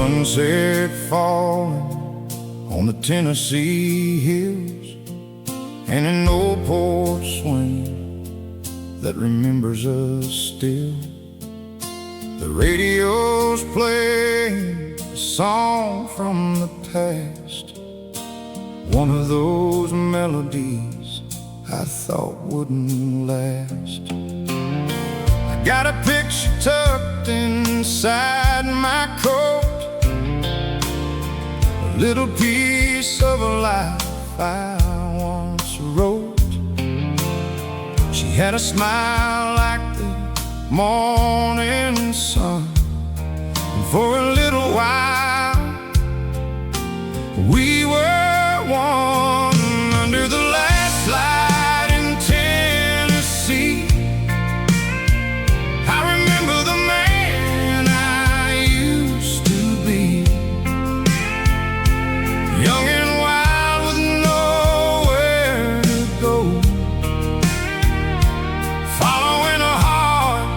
sunset falling on the Tennessee hills, and an old porch swing that remembers us still. The radio's playing a song from the past, one of those melodies I thought wouldn't last. I got a picture tucked inside my coat, a little piece of a life I once wrote. She had a smile like the morning sun, and for a little while we were one. Under the last light in Tennessee, I remember the man I used to be, young and wild with nowhere to go, following a heart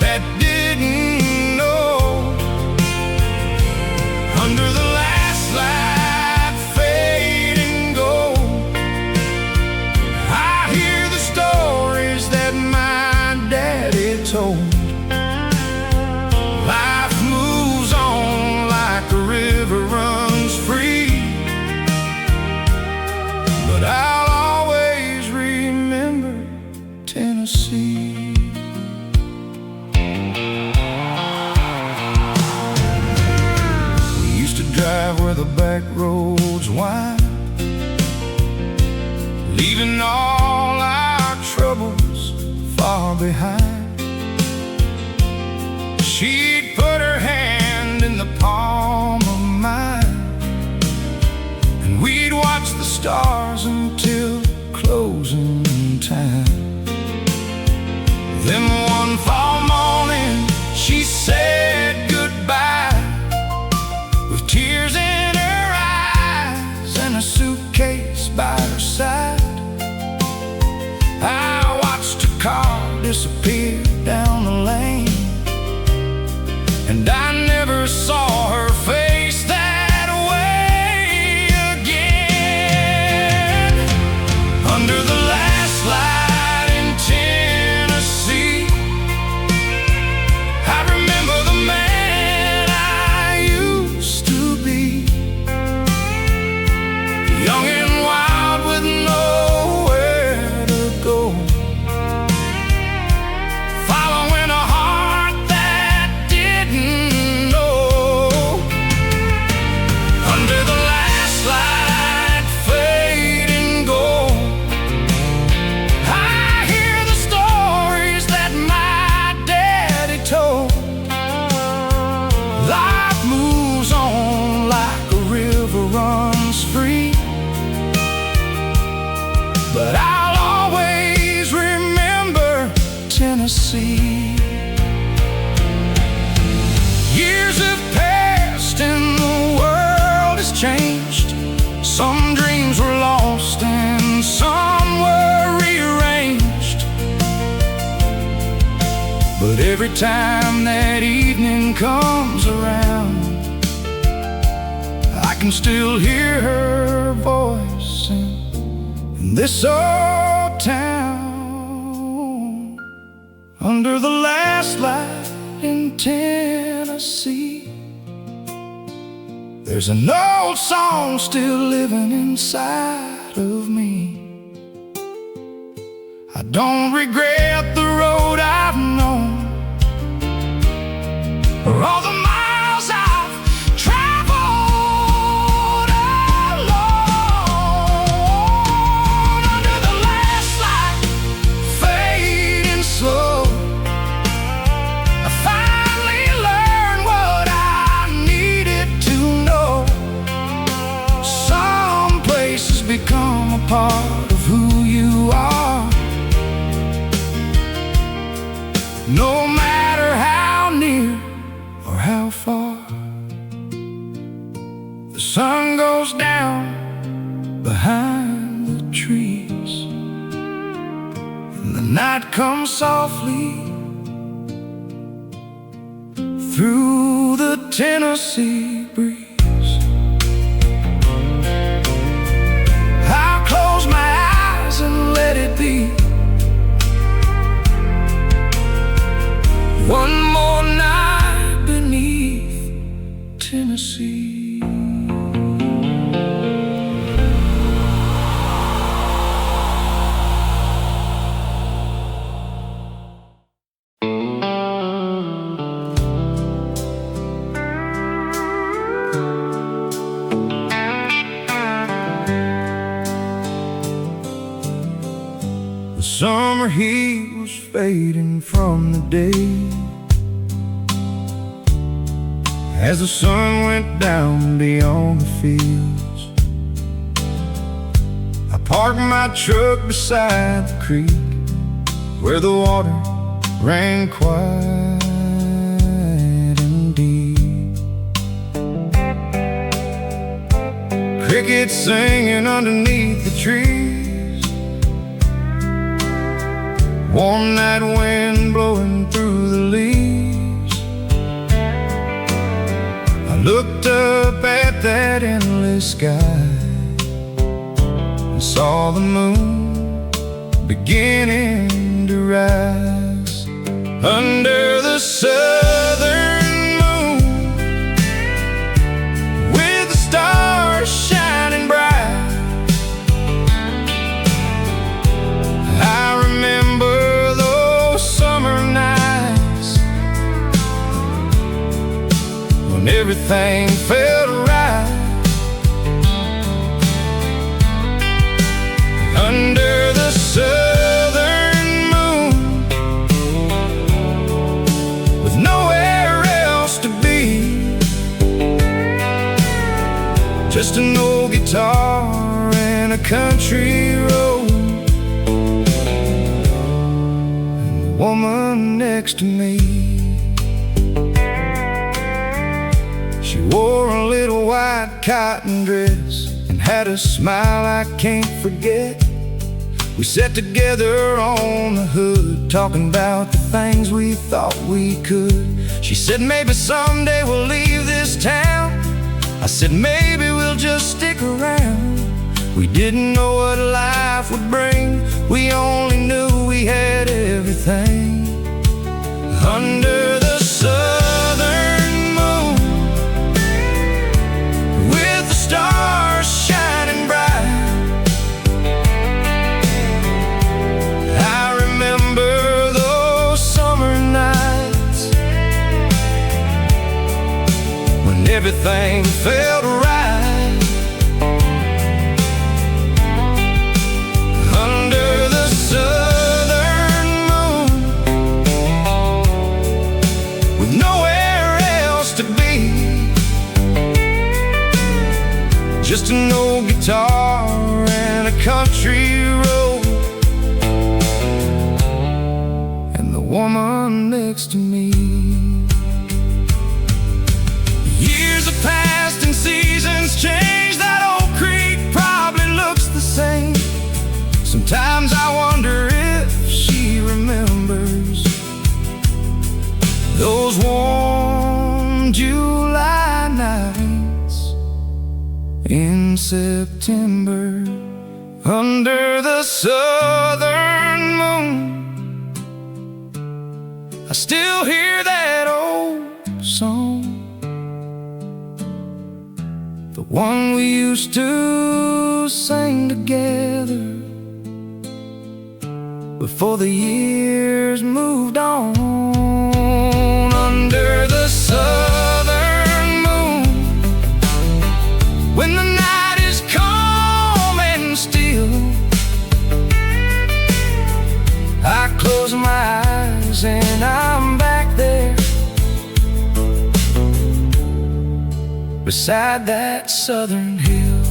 that didn't know. Under the last light fading gold, I hear the stories that my daddy told. Life moves on like a river runs free, but I'll always remember Tennessee. We used to drive where the back roads wind, leaving all our troubles far behind. She'd put her hand in the palm of mine, and we'd watch the stars until closing time. Then one fall morning she said goodbye, with tears in her eyes and a suitcase by her side. I watched her car disappear down the lane, and I never saw her face that way again. Under the last light in Tennessee, I remember the man I used to be, young and wild with nowhere to go, following a heart that didn't know. Under the last light fading gold, I hear the stories that my daddy told. Life moves on like a river runs free, but I'll always remember Tennessee. Years have passed and the world has changed. Some dreams were lost and some were rearranged, but every time that evening comes around, I can still hear her voice in this old town. Under the last light in Tennessee, there's an old song still living inside of me. I don't regret the road I've known, or all the miles I've traveled alone. Under the last light fading slow, I finally learned what I needed to know. Some places become a part of who you are, no matter how near or how far. The sun goes down behind the trees, and the night comes softly through the Tennessee breeze. I'll close my eyes and let it be. One more night beneath Tennessee. The summer heat was fading from the day as the sun went down beyond the fields. I parked my truck beside the creek where the water ran quiet and deep. Crickets singing underneath the trees, warm night wind blowing through the leaves. I looked up at that endless sky and saw the moon beginning to rise. Under the southern moon, with the stars shining bright, I remember those summer nights when everything felt right. Under the southern moon, with nowhere else to be, just an old guitar and a country road, and the woman next to me. She wore a little white cotton dress and had a smile I can't forget. We sat together on the hood, talking about the things we thought we could. She said maybe someday we'll leave this town. I said maybe we'll just stick around. We didn't know what life would bring, we only knew we had everything. Under the southern moon, with the stars shining bright, I remember those summer nights when everything felt right. Under the southern moon, with nowhere else to be, just an old guitar and a country road, and the woman next to me. Years have passed and seasons changed. That old creek probably looks the same. Sometimes I wonder if she remembers those warm July nights in September. Under the southern moon, I still hear that old song, the one we used to sing together before the years moved on. Under the southern moon, when the night is calm and still, I close my eyes and I'm back there beside that southern hill.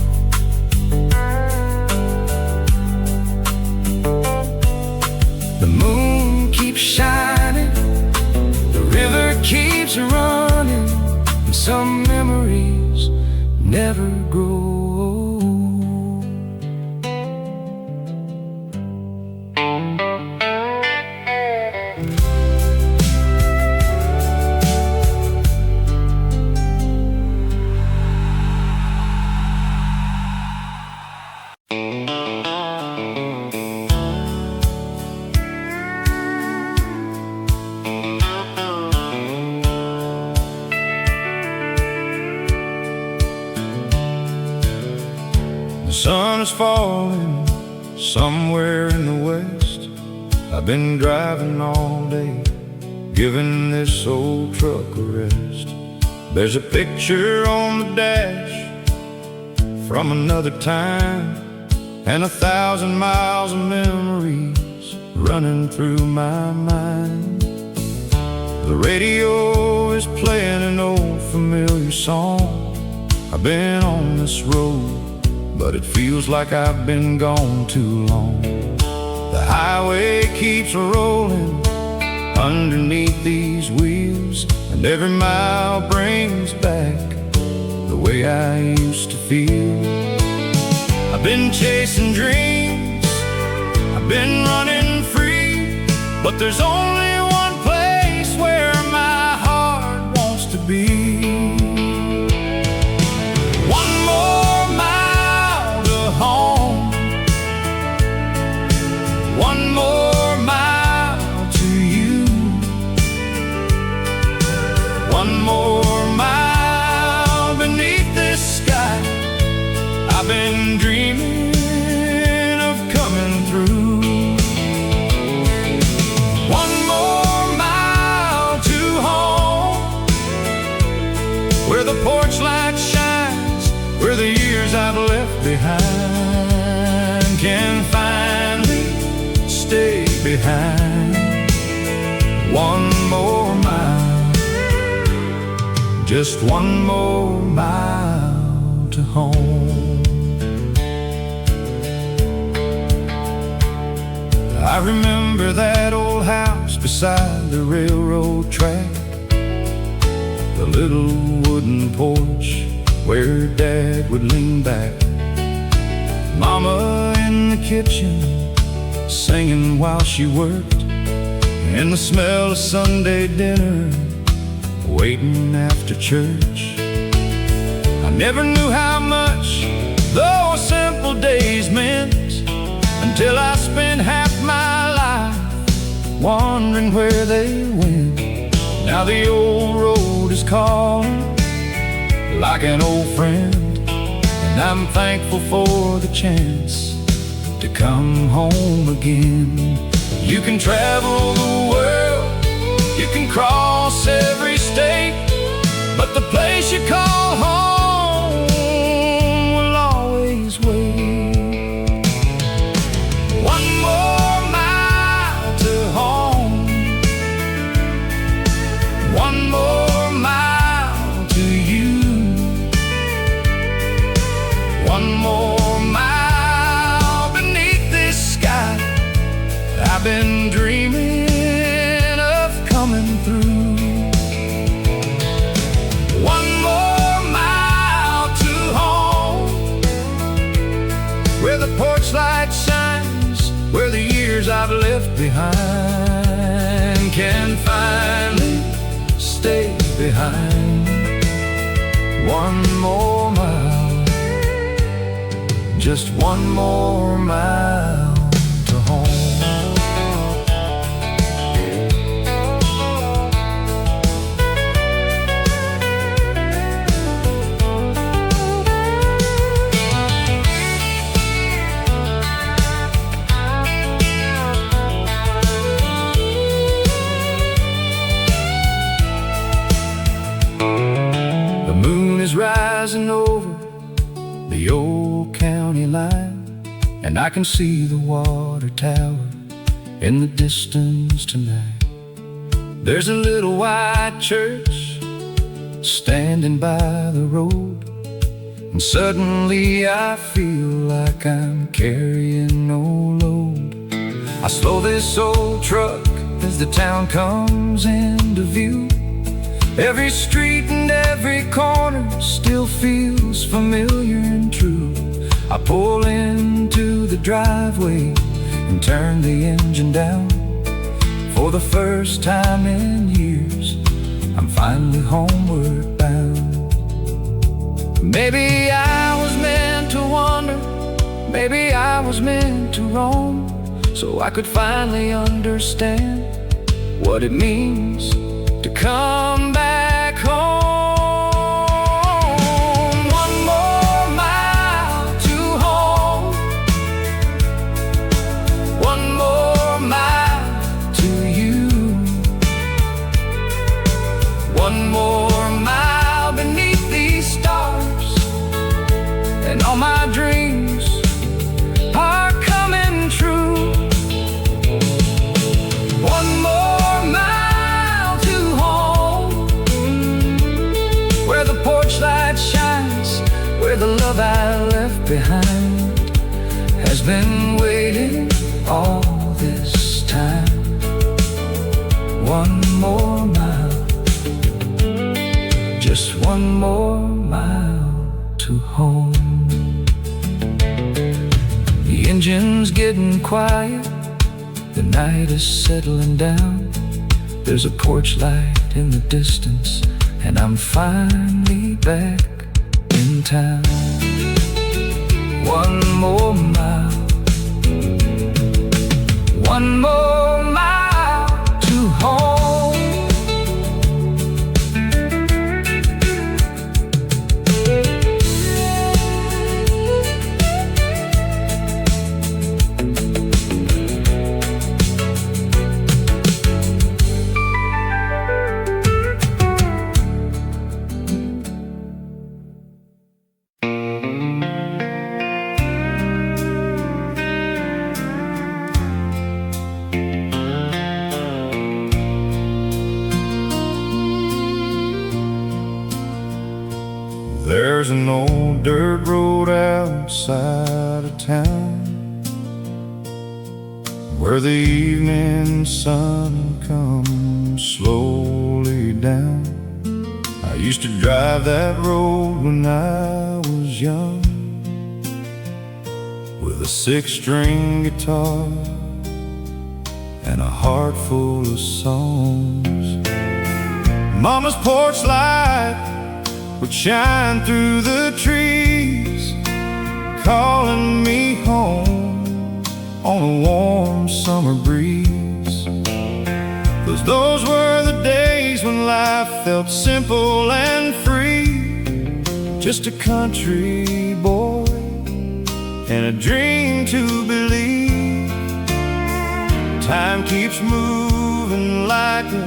The moon keeps shining, the river keeps running, and some memories never grow old. sun is falling somewhere in the west. I've been driving all day, giving this old truck a rest. There's a picture on the dash from another time, and 1,000 miles of memories running through my mind. The radio is playing an old familiar song. I've been on this road, but it feels like I've been gone too long. The highway keeps rolling underneath these wheels, and every mile brings back the way I used to feel. I've been chasing dreams, I've been running free, but there's only one place where my heart wants to be. One more mile to home, one more mile to you, one more mile beneath this sky. I've been dreaming of coming through. One more mile to home, where the porch light shines, where the years I've left behind can finally stay behind. One more mile, just one more mile to home. I remember that old house beside the railroad track, the little wooden porch where Dad would lean back, Mama in the kitchen singing while she worked, and the smell of Sunday dinner waiting after church. I never knew how much those simple days meant until I spent half my life wondering where they went. Now the old road is calling like an old friend, and I'm thankful for the chance to come home again. You can travel the world, you can cross every state, but the place you call home will always wait. One more mile to home, one more mile to you, one more mile beneath this sky. I've been dreaming of coming through. One more mile to home, where the porch light shines, where the years I've left behind can finally stay behind. One more mile, just one more mile to home. Rising over the old county line, and I can see the water tower in the distance tonight. There's a little white church standing by the road, and suddenly I feel like I'm carrying no load. I slow this old truck as the town comes into view. Every street and every corner still feels familiar and true. I pull into the driveway and turn the engine down. For the first time in years, I'm finally homeward bound. Maybe I was meant to wander, maybe I was meant to roam, so I could finally understand what it means to come back home. One more mile to home, love I left behind has been waiting all this time. One more mile, just one more mile to home. The engine's getting quiet, the night is settling down. There's a porch light in the distance, and I'm finally back in town. One more mile, one more mile to home. There's an old dirt road outside of town where the evening sun comes slowly down. I used to drive that road when I was young, with a six-string guitar and a heart full of songs. Mama's porch light would shine through the trees, calling me home on a warm summer breeze. 'Cause those were the days when life felt simple and free. Just a country boy and a dream to believe. Time keeps moving like a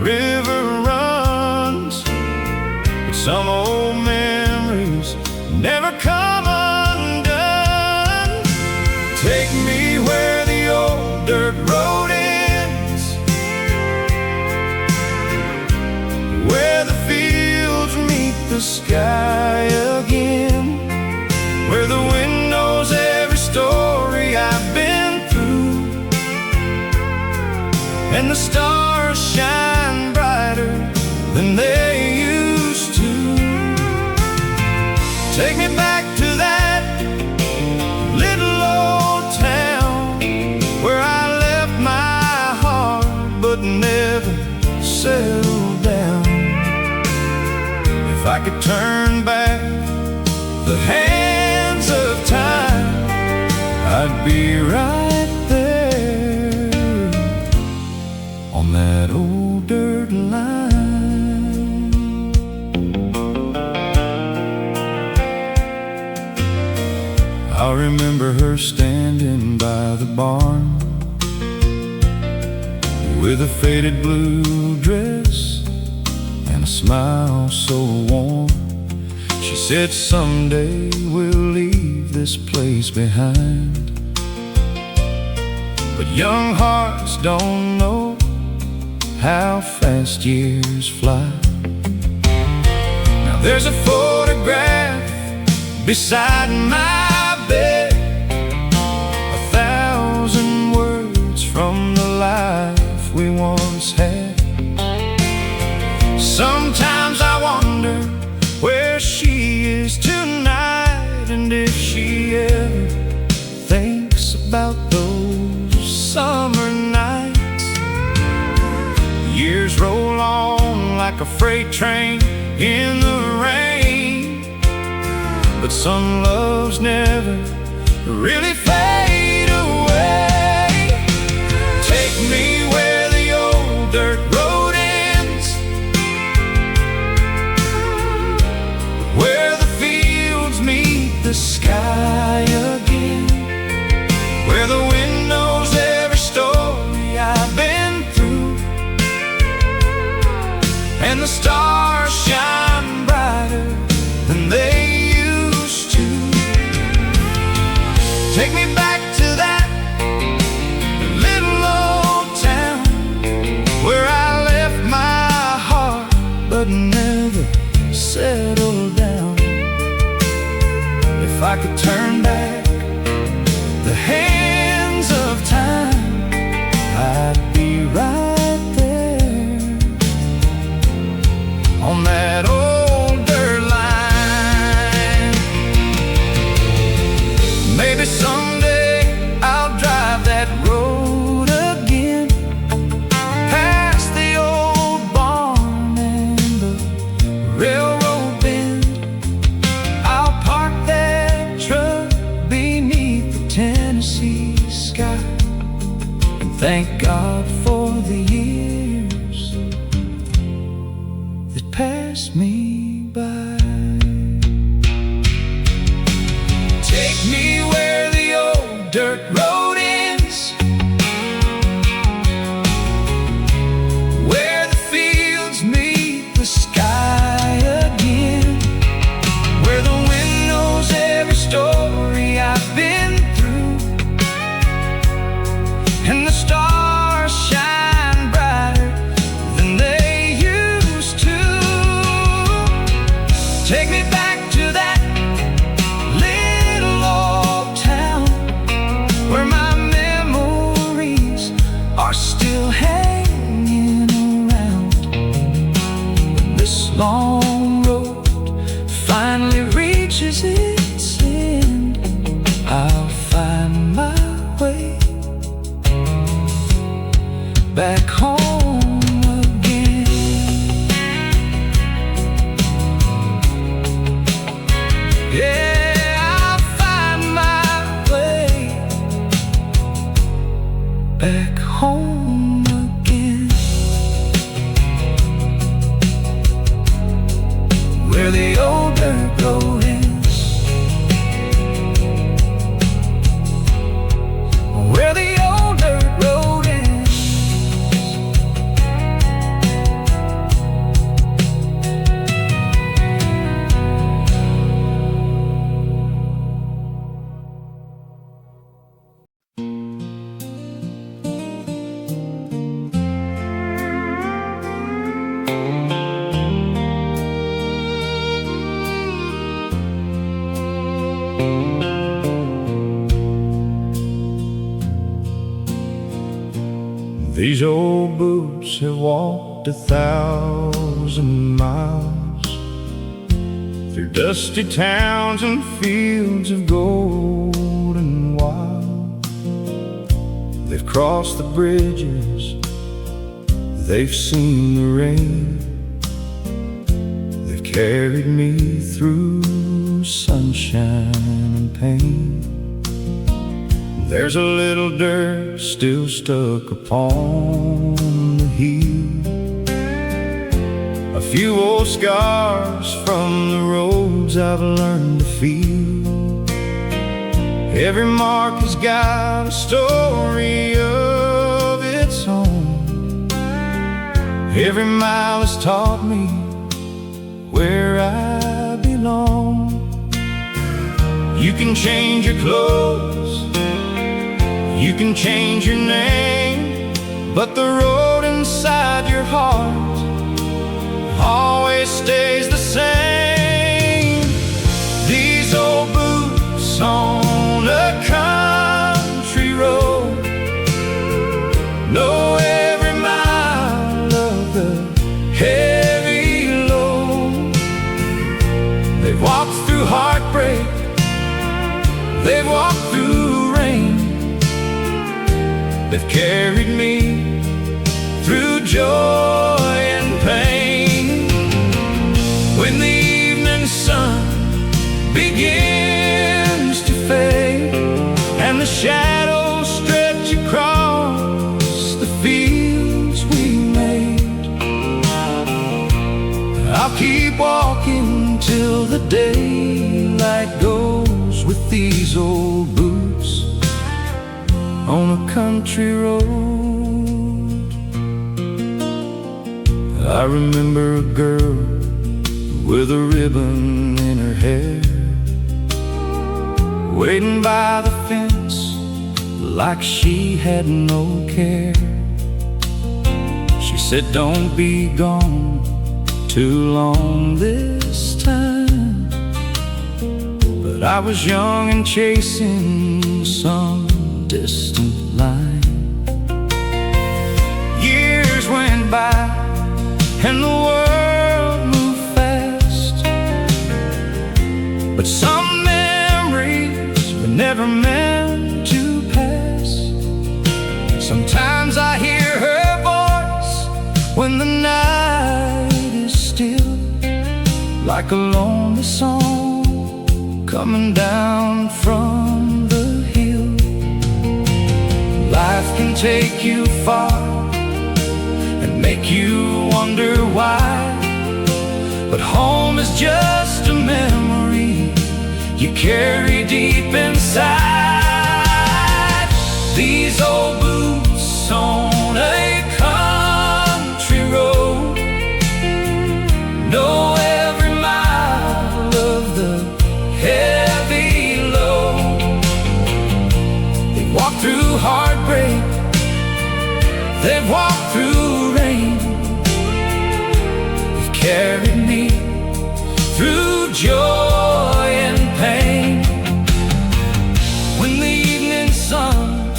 river runs, some old memories never come undone. Take me where the old dirt road ends, where the fields meet the sky again, where the wind knows every story I've been through, and the stars shine brighter than they used to. Take me back to that little old town where I left my heart but never settled down. If I could turn back the hands of time, I'd be right there on that old dirt line. I remember her standing by the barn with a faded blue dress and a smile so warm. She said, someday we'll leave this place behind, but young hearts don't know how fast years fly. Now there's a photograph beside my bed, 1,000 words from the life we once had. Sometimes I wonder where she is tonight, and if she ever thinks about those summer nights. Years roll on like a freight train in the rain, but some loves never really fade away. Take me where the old dirt road ends, where the fields meet the sky again, where the wind knows every story I've been through, and the stars shine brighter than they used to. Take me back if I could turn back the hands of time, I'd be right there on that old dirt line. Maybe someday I'll drive that road again, past the old barn and the railroad bend. I'll park that truck beneath the Tennessee sky and thank God for the years that passed me by. Take me where the old dirt road ends, where the fields meet the sky again, where the wind knows every story I've been through, and the stars shine brighter than they used to. Take me back to that little old town where my memories are still hanging around. When this long road finally reaches its end, I'll find my way back home again. Yeah, I'll find my way back home again, where the old dirt road ends, where the old dirt road ends. These old boots have walked 1,000 miles through dusty towns and fields of gold and wild. They've crossed the bridges, they've seen the rain, they've carried me through sunshine and pain. There's a little dirt still stuck upon the heel, a few old scars from the roads I've learned to feel. Every mark has got a story of its own. Every mile has taught me where I belong. You can change your clothes, you can change your name, but the road inside your heart always stays the same. These old boots on a country road know every mile of the heavy load. They've walked through heartbreak, they've walked through rain, they've carried me through joy and pain. When the evening sun begins to fade and the shadows stretch across the fields we made, I'll keep walking till the daylight goes with these old boots on a country road. I remember a girl with a ribbon in her hair, waiting by the fence like she had no care. She said, "Don't be gone too long this time." But but I was young and chasing some distant line. Years went by and the world moved fast, but some memories were never meant to pass. Sometimes I hear her voice when the night is still, like a lonely song coming down from the hill. Life can take you far and make you wonder why, but home is just a memory you carry deep inside. These old boots on a country road know every mile of the heavy load. They've walked through heartbreak, they've walked through rain, they've carried me through joy and pain. When the evening sun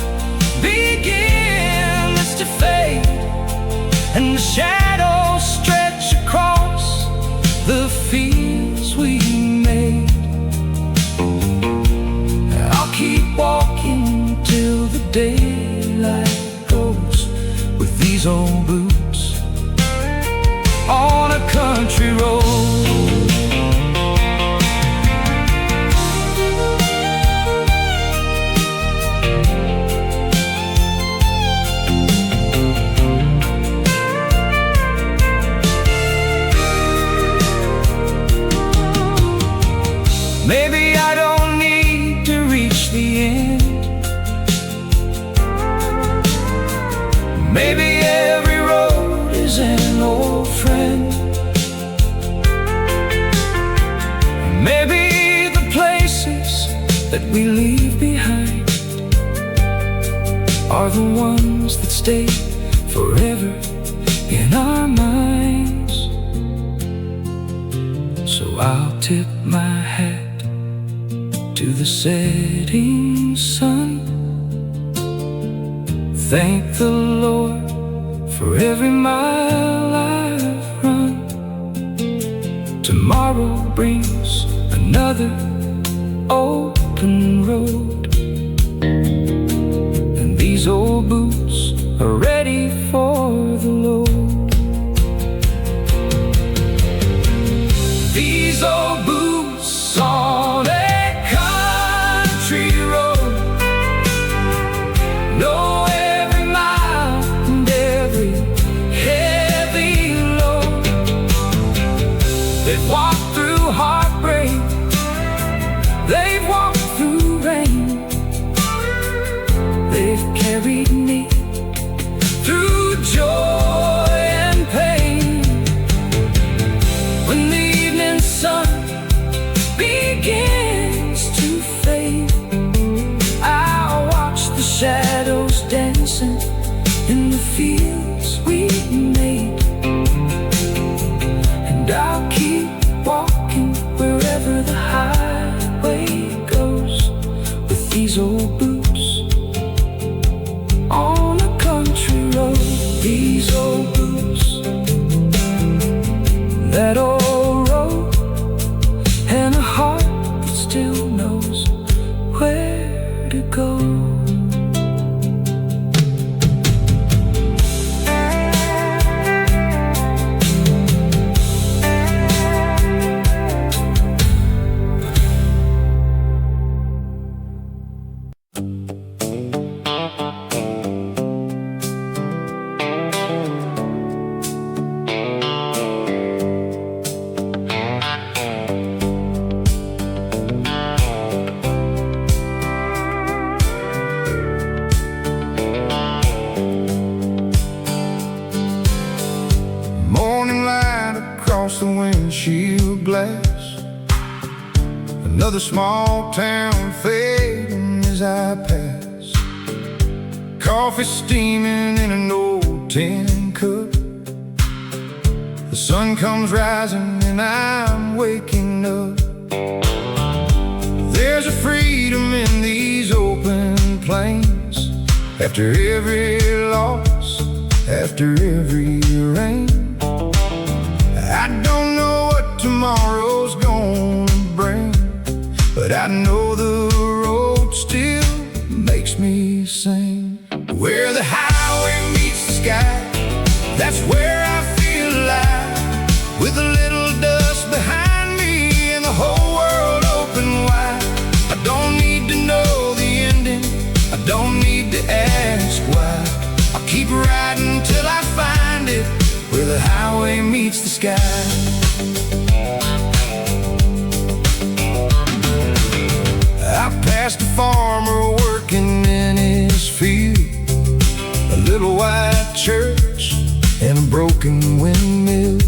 begins to fade and the shadows stretch across the fields we made, I'll keep walking till the daylight goes with these old boots on a country road. Maybe I don't need to reach the end. Maybe every road is an old friend. Maybe the places that we leave behind are the ones that stay forever in our minds. So I'll tip my hat to the setting sun, thank the Lord for every mile I've run. Tomorrow brings another open road, and these old boots are ready for the load. These old boots on a country road know every mile and every heavy load. They've walked through heartbreak, they've walked through rain, they've carried me through joy and pain. When the evening sun begins to fade, I'll watch the shadows dancing in the fields we made, and I'll keep walking wherever the highway goes with these old boots on a country road. These old boots, that old road, and a heart that still knows where to go. Across the windshield glass, another small town fading as I pass. Coffee steaming in an old tin cup. The sun comes rising and I'm waking up. There's a freedom in these open plains. After every loss, after every rain, I don't know what tomorrow's gonna bring, but I know the road still makes me sing. Where the highway meets the sky, that's where I feel alive. With a little dust behind me and the whole world open wide. I don't need to know the ending, I don't need to ask why. I'll keep riding till I find it, where the highway meets the sky. I passed a farmer working in his field, a little white church and a broken windmill.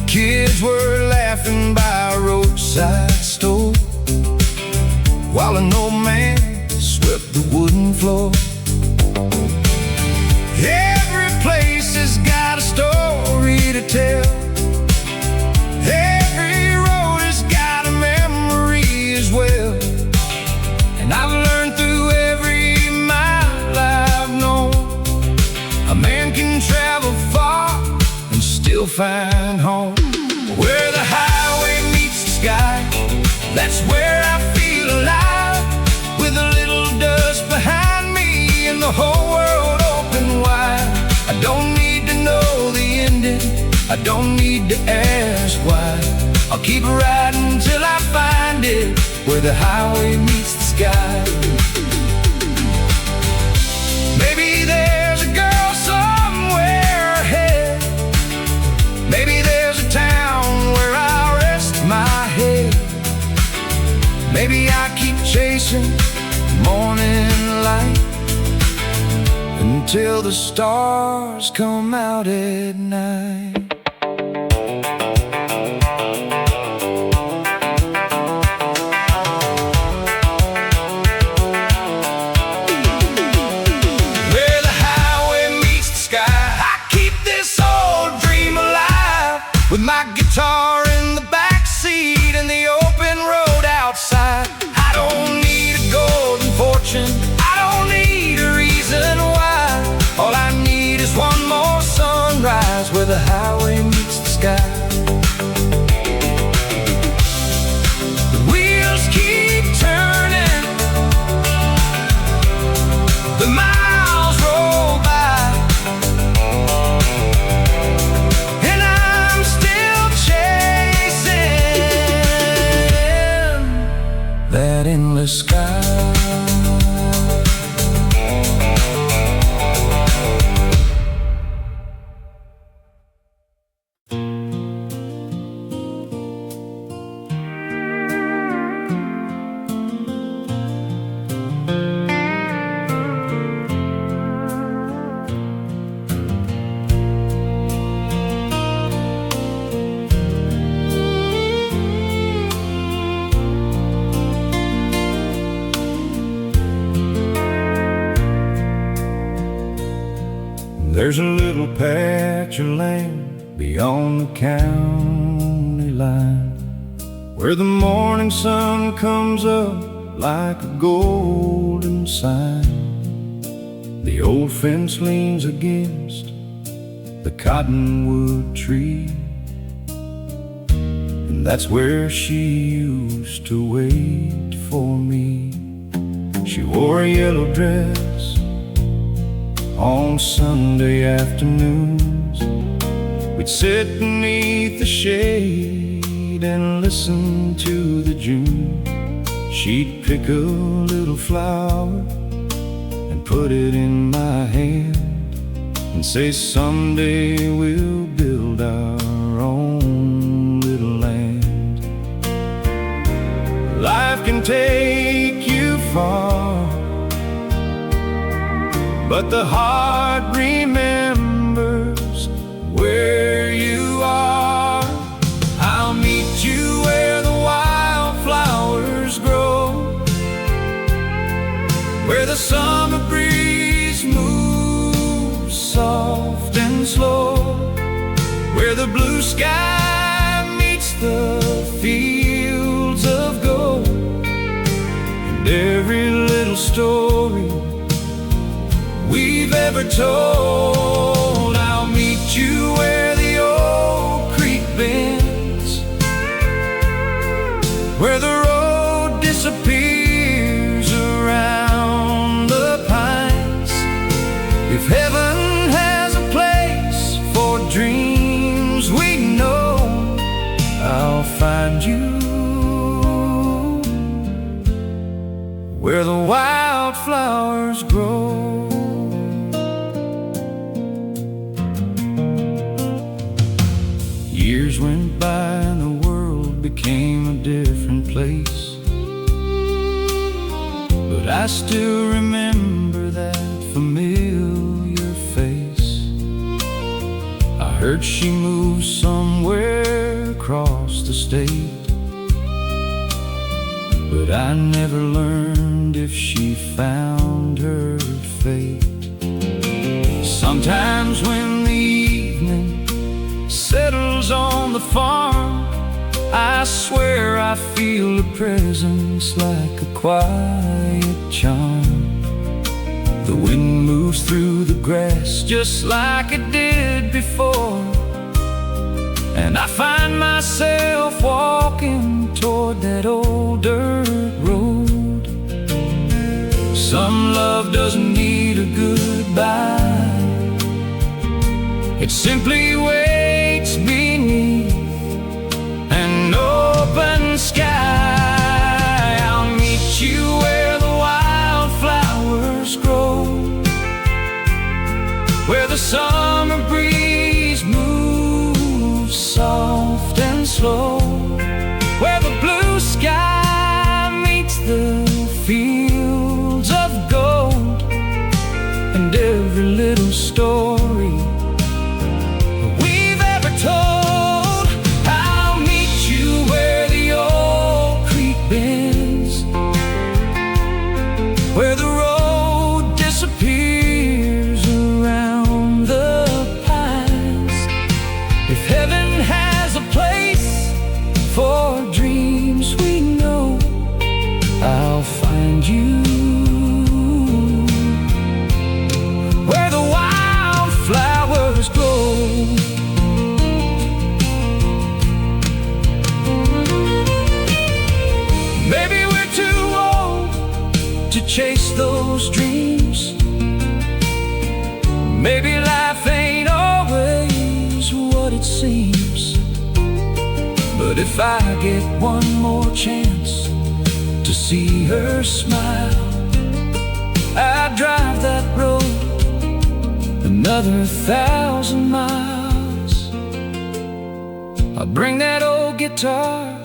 Kids were laughing by a roadside store, while an old man swept the wooden floor. Every place has got a story to tell. Every road has got a memory as well. And I've learned through every mile I've known, a man can travel far and still find home. Where the highway meets the sky, that's where I feel alive. With a little dust behind me and the whole world open wide. I don't need to know the ending, I don't need to ask why. I'll keep riding till I find it, where the highway meets the sky. Maybe there's a girl somewhere ahead. Maybe there's a town where I rest my head. Maybe I keep chasing morning light until the stars come out at night. Where the highway meets the sky, I keep this old dream alive. With my guitar in the back seat and the open road outside. I don't need a golden fortune, I don't need a reason why. All I need is one more sunrise, where the highway meets the sky. The wheels keep turning, the miles roll by, and I'm still chasing that endless sky. There's a little patch of land beyond the county line, where the morning sun comes up like a golden sign. The old fence leans against the cottonwood tree, and that's where she used to wait for me. She wore a yellow dress on Sunday afternoons. We'd sit beneath the shade and listen to the June. She'd pick a little flower and put it in my hand and say, someday we'll build our own little land. Life can take you far, but the heart remembers where you are. I'll meet you where the wildflowers grow, where the summer breeze moves soft and slow, where the blue sky meets the fields of gold, story we've ever told. I'll meet you where the old creek bends, where the road disappears around the pines. If heaven has a place for dreams we know, I'll find you where the wildflowers grow. Years went by and the world became a different place, but I still remember that familiar face. I heard she moved somewhere across the state, but I never learned if she found her fate. Sometimes when the evening settles on the farm, I swear I feel a presence like a quiet charm. The wind moves through the grass just like it did before, and I find myself walking toward that old dirt road. Some love doesn't need a goodbye, it simply waits beneath an open sky. I'll meet you where the wildflowers grow, where the summer breeze moves soft and slow, where the blue sky meets the fields of gold, and every little story we've ever told. I'll meet you where the old creek bends, where the road disappears around the pines. If heaven has a place for dreams we know, I'll find you where the wildflowers grow. Maybe we're too old to chase those dreams. Maybe life ain't always what it seems. But if I get one more chance to see her smile, I'd drive that road another 1,000 miles. I'll bring that old guitar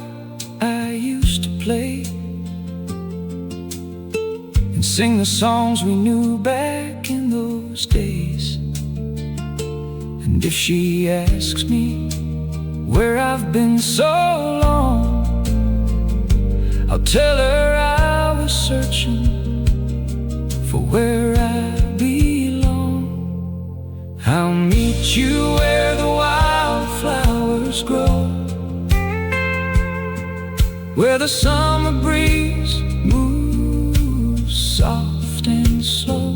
I used to play and sing the songs we knew back in those days. And if she asks me where I've been so long, I'll tell her I was searching for where I belong. I'll meet you where the wildflowers grow, where the summer breeze moves soft and slow,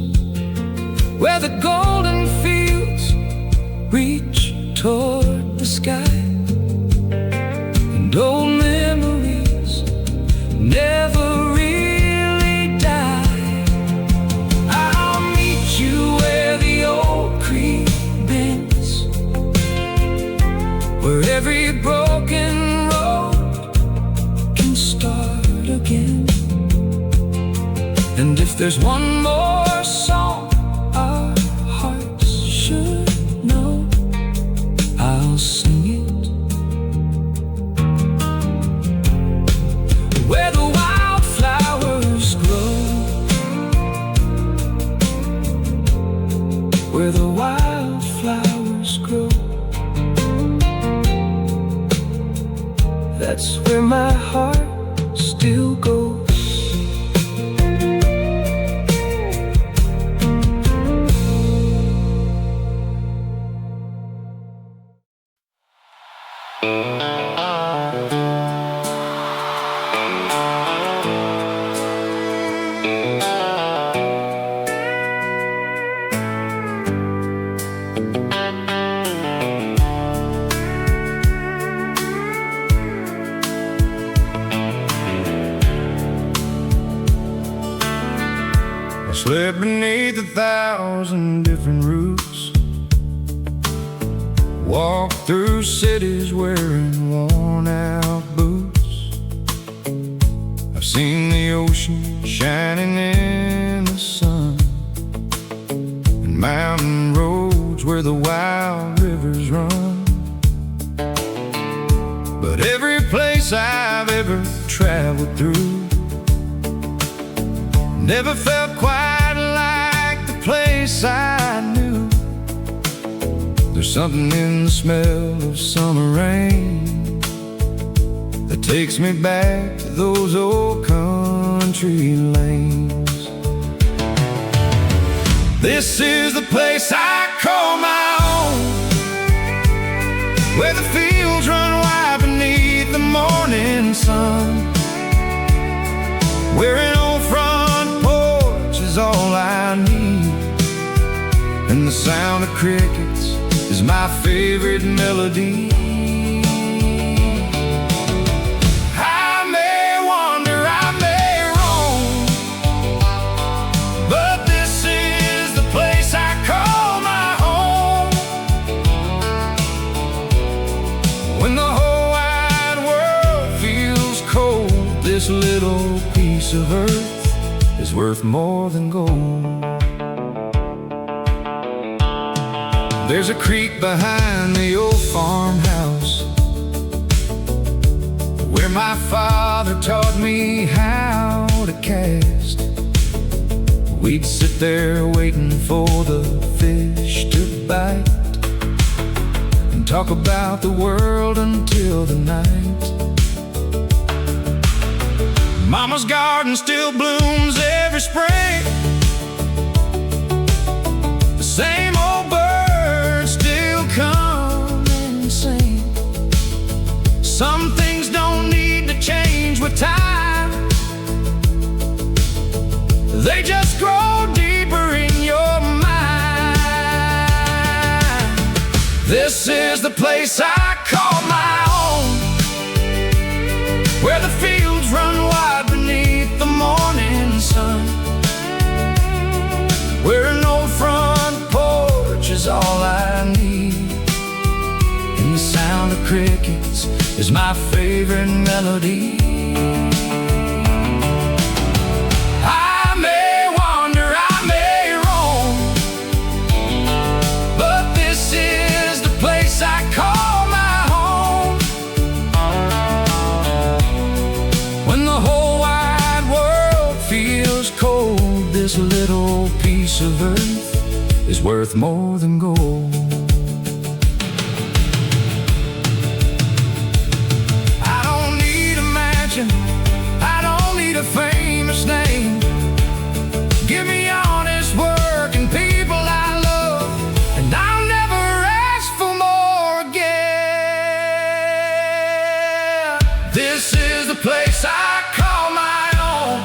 where the golden fields reach toward the sky, and old memories never really die. I'll meet you where the old creek bends, where every broken road can start again. And if there's one more song our hearts should know, I'll sing it. Where the wildflowers grow, where the wildflowers grow, that's where my heart still goes. Slept beneath 1,000 different roofs, walked through cities wearing worn-out boots. I've seen the ocean shining in the sun, and mountain roads where the wild rivers run. But every place I've ever traveled through never felt quite like the place I knew. There's something in the smell of summer rain that takes me back to those old country lanes. This is the place I call my own, where the fields run wide beneath the morning sun, where an old front porch is all I need, and the sound of crickets is my favorite melody. I may wander, I may roam, but this is the place I call my home. When the whole wide world feels cold, this little piece of earth is worth more than gold. There's a creek behind the old farmhouse where my father taught me how to cast. We'd sit there waiting for the fish to bite and talk about the world until the night. Mama's garden still blooms every spring, the same old birds still come and sing. Some things don't need to change with time, they just grow deeper in your mind. This is the place I call my own, where the fields run wide beneath the morning sun, where an old front porch is all I need, and the sound of crickets is my favorite melody. I may wander, I may roam, but this is the place I call my home. When the whole wide world feels cold, this little piece of earth is worth more than gold. I don't need a mansion, I don't need a famous name. Give me honest work and people I love, and I'll never ask for more again. This is the place I call my own,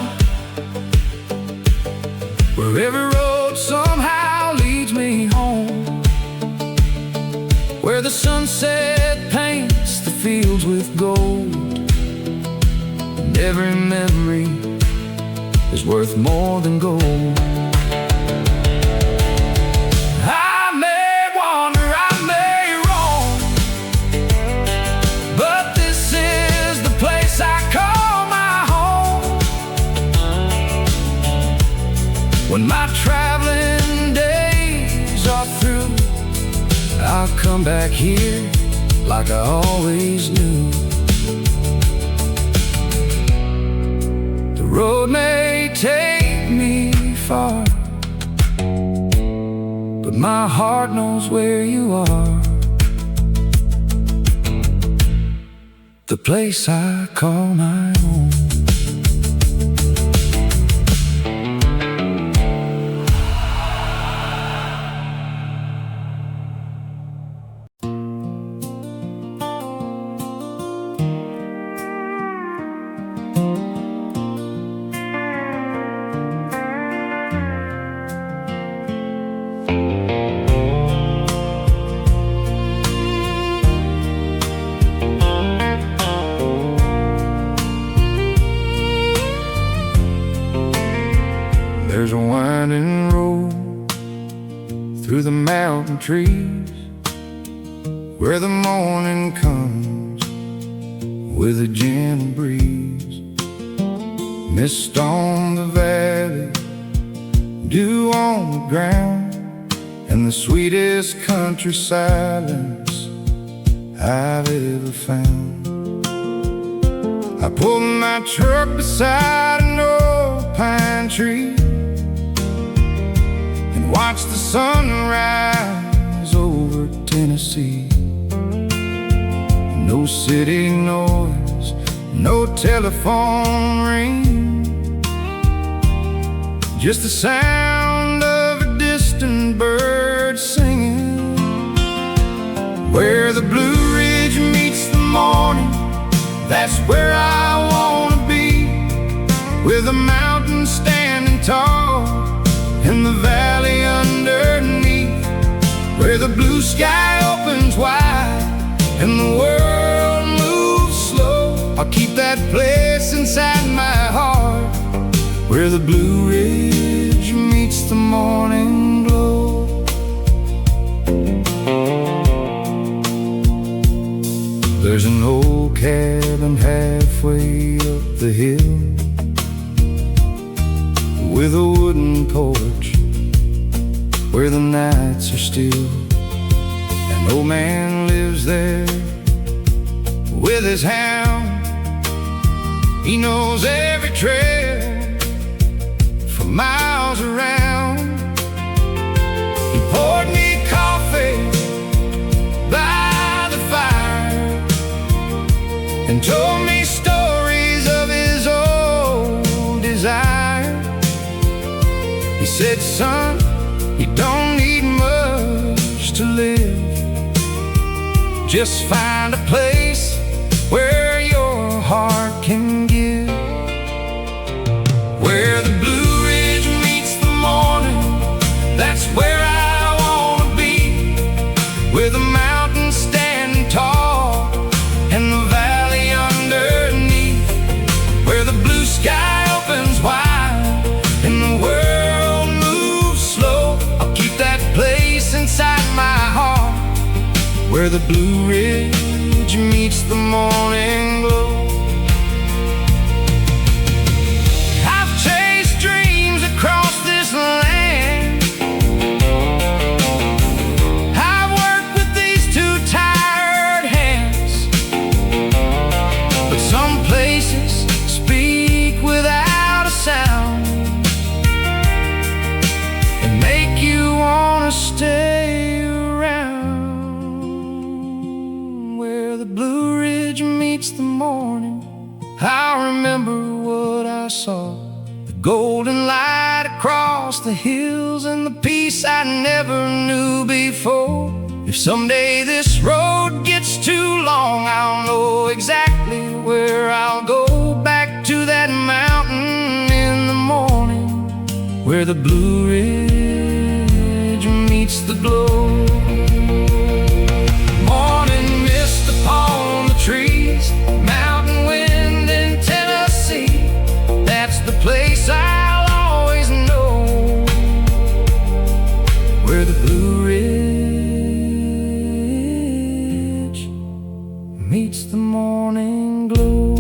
where every road somehow leads me home, where the sunset paints the fields with gold, and every memory is worth more than gold. I may wander, I may roam, but this is the place I call my home. When my traveling days are through, I'll come back here like I always knew. The road may take me far, but my heart knows where you are. The place I call my own. There's a winding road through the mountain trees where the morning comes with a gentle breeze. Mist on the valley, dew on the ground, and the sweetest country silence I've ever found. I pulled my truck beside an old pine tree and watched the sunrise over Tennessee. No city noise, no telephone ring, just the sound of a distant bird singing. Where the Blue Ridge meets the morning, that's where I wanna be, with the mountains standing tall and the valley underneath, where the blue sky opens wide and the world moves slow. I'll keep that place inside my heart, where the Blue Ridge meets the morning glow. There's an old cabin halfway up the hill with a wooden porch where the nights are still. An old man lives there with his hound. He knows every trail for miles around. He poured me coffee by the fire and told me stories of his old desire. He said, son, you don't need much to live. Just find a place where your heart can give. Where the Blue Ridge meets the morning, that's where I wanna be, with the mountains standing tall and the valley underneath, where the blue sky opens wide and the world moves slow. I'll keep that place inside my heart, where the Blue Ridge meets the morning glow. I've chased dreams across this land. I've worked with these two tired hands, but some places speak without a sound and make you wanna stay around. Where the Blue Ridge meets the morning, I remember what I saw, the golden light across the hills and the peace I never knew before. If someday this road gets too long, I'll know exactly where I'll go, back to that mountain in the morning, where the Blue Ridge meets the glow. Morning mist upon the trees, mountain wind in Tennessee, that's the place I'll always know, where the Blue Ridge meets the morning glow.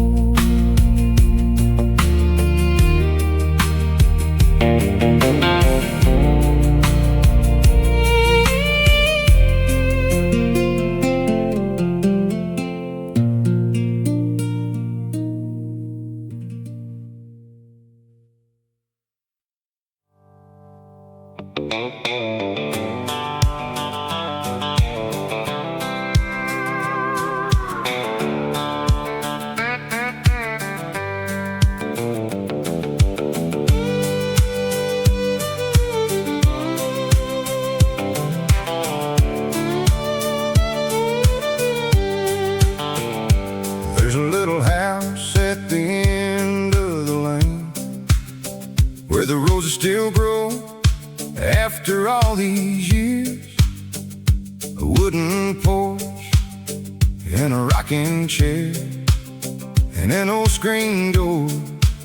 There's a little house at the end of the lane where the roses still grow after all these years. A wooden porch and a rocking chair and an old screen door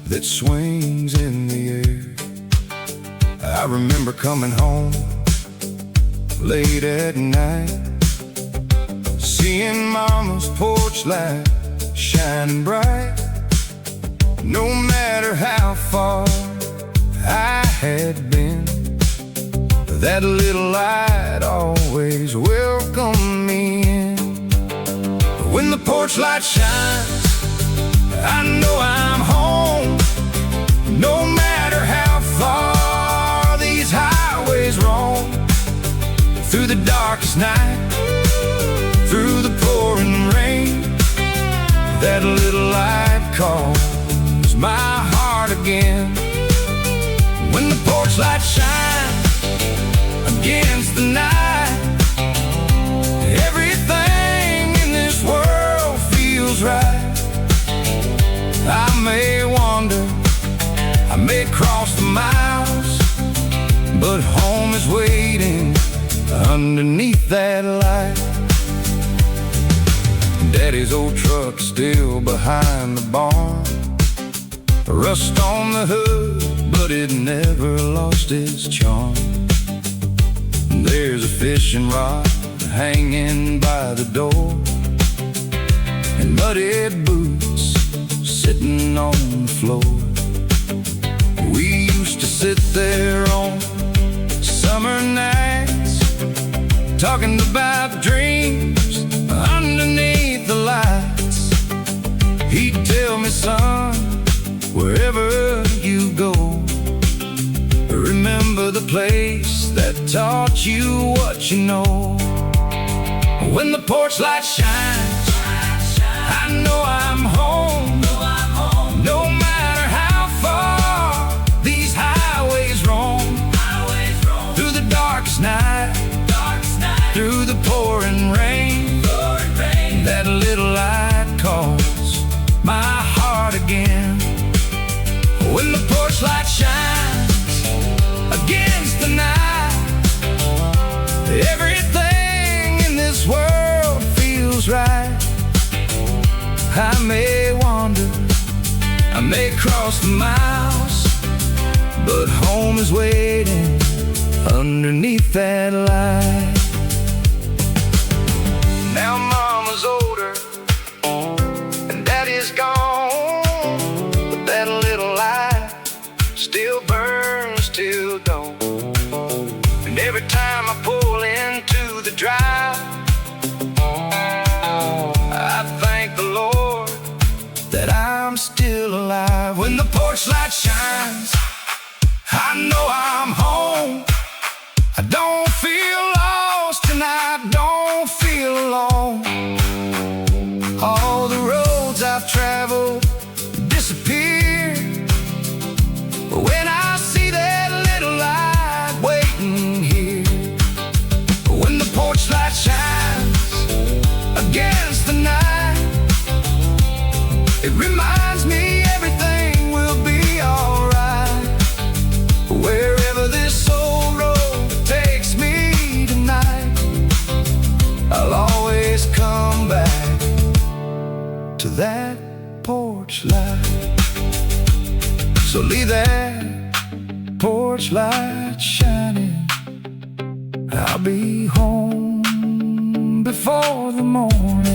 that swings in the air. I remember coming home late at night, seeing Mama's porch light shining bright. No matter how far I had been, that little light always welcomed me in. When the porch light shines, I know I'm home. No matter how far these highways roam, through the darkest night, through the pouring rain, that little light calls my heart again. When the porch light shines against the night, everything in this world feels right. I may wander, I may cross the miles, but home is waiting underneath that light. Daddy's old truck still behind the barn, rust on the hood, but it never lost its charm. There's a fishing rod hanging by the door, and muddy boots sitting on the floor. We used to sit there on summer nights, talking about dreams underneath the lights. He'd tell me, son, wherever you go, remember the place that taught you what you know. When the porch light shines, I know I'm home. No matter how far these highways roam, through the darkest night, through the pouring rain, that little light calls my heart again. When the porch light shines against the night, everything in this world feels right. I may wander, I may cross the miles, but home is waiting underneath that light. Now Mama's older and Daddy's gone, but that little light still burns till dawn. And every time I pull into the drive, I thank the Lord that I'm still alive. When the porch light shines, I know I'm home. I don't feel lost and I don't feel alone. All the roads I've traveled disappear when I see that little light waiting here. When the porch light shines against the night, it reminds me everything will be alright. Wherever this old road takes me tonight, I'll always come back to that porch light. So leave that porch light shining, I'll be home before the morning.